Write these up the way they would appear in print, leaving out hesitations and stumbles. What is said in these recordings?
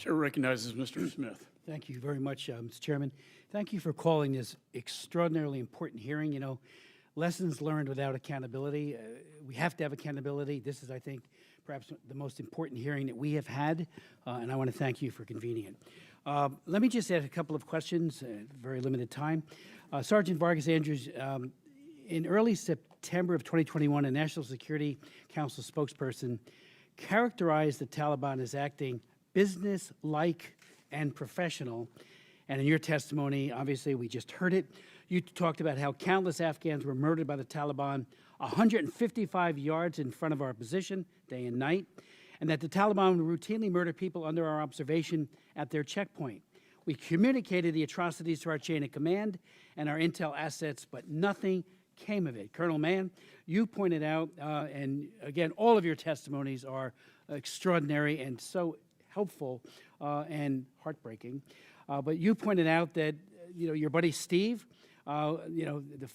Chair recognizes Mr. Smith. Thank you very much, Mr. Chairman. Thank you for calling this extraordinarily important hearing. You know, lessons learned without accountability. We have to have accountability. This is, I think, perhaps the most important hearing that we have had, and I want to thank you for convening it. Let me just add a couple of questions, very limited time. Sergeant Vargas-Andrews, in early September of 2021, a National Security Council spokesperson characterized the Taliban as acting business-like and professional. And in your testimony, obviously, we just heard it. You talked about how countless Afghans were murdered by the Taliban 155 yards in front of our position, day and night, and that the Taliban would routinely murder people under our observation at their checkpoint. We communicated the atrocities to our chain of command and our intel assets, but nothing came of it. Colonel Mann, you pointed out, and again, all of your testimonies are extraordinary and so helpful and heartbreaking. But you pointed out that your buddy Steve, the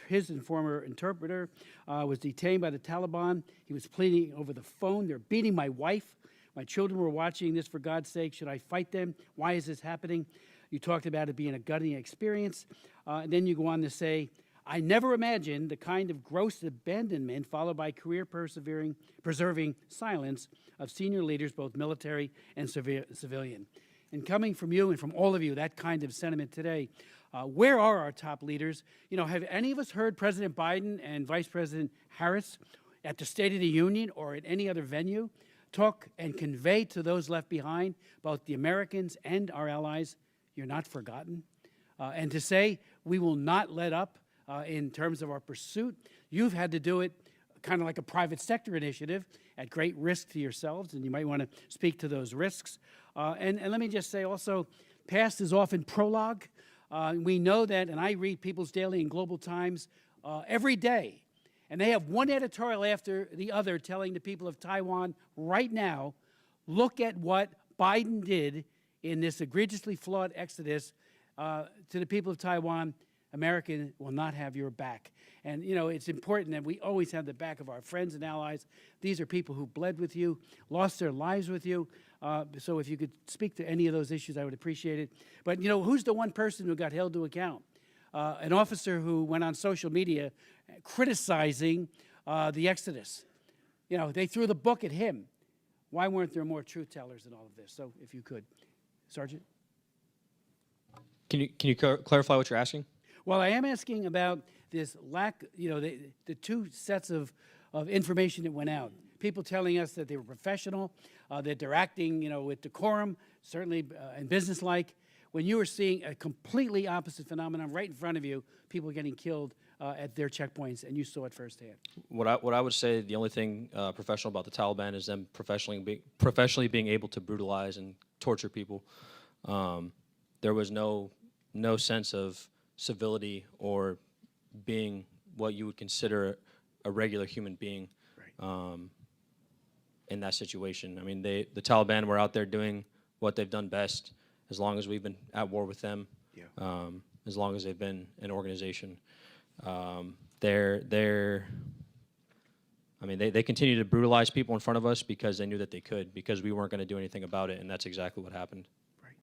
his former interpreter was detained by the Taliban. He was pleading over the phone. They're beating my wife. My children were watching this. For God's sake, should I fight them? Why is this happening? You talked about it being a gutting experience. And then you go on to say, I never imagined the kind of gross abandonment followed by career preserving silence of senior leaders, both military and civilian. And coming from you and from all of you, that kind of sentiment today, where are our top leaders? Have any of us heard President Biden and Vice President Harris at the State of the Union or at any other venue talk and convey to those left behind, both the Americans and our allies, you're not forgotten? And to say we will not let up in terms of our pursuit. You've had to do it kind of like a private sector initiative at great risk to yourselves, and you might want to speak to those risks. And let me just say also, past is often prologue. We know that, and I read People's Daily and Global Times every day, and they have one editorial after the other telling the people of Taiwan right now, look at what Biden did in this egregiously flawed exodus to the people of Taiwan. America will not have your back. And, it's important that we always have the back of our friends and allies. These are people who bled with you, lost their lives with you. So if you could speak to any of those issues, I would appreciate it. But, who's the one person who got held to account? An officer who went on social media criticizing the exodus. They threw the book at him. Why weren't there more truth tellers in all of this? So if you could. Sergeant? Can you clarify what you're asking? Well, I am asking about this lack, the two sets of information that went out. People telling us that they were professional, that they're acting, with decorum, certainly and businesslike, when you were seeing a completely opposite phenomenon right in front of you, people getting killed at their checkpoints, and you saw it firsthand. What I would say, the only thing professional about the Taliban is them professionally being able to brutalize and torture people. There was no sense of civility or being what you would consider a regular human being. Right. In that situation. I mean, the Taliban were out there doing what they've done best as long as we've been at war with them, yeah. As long as they've been an organization. They continue to brutalize people in front of us because they knew that they could, because we weren't going to do anything about it, and that's exactly what happened.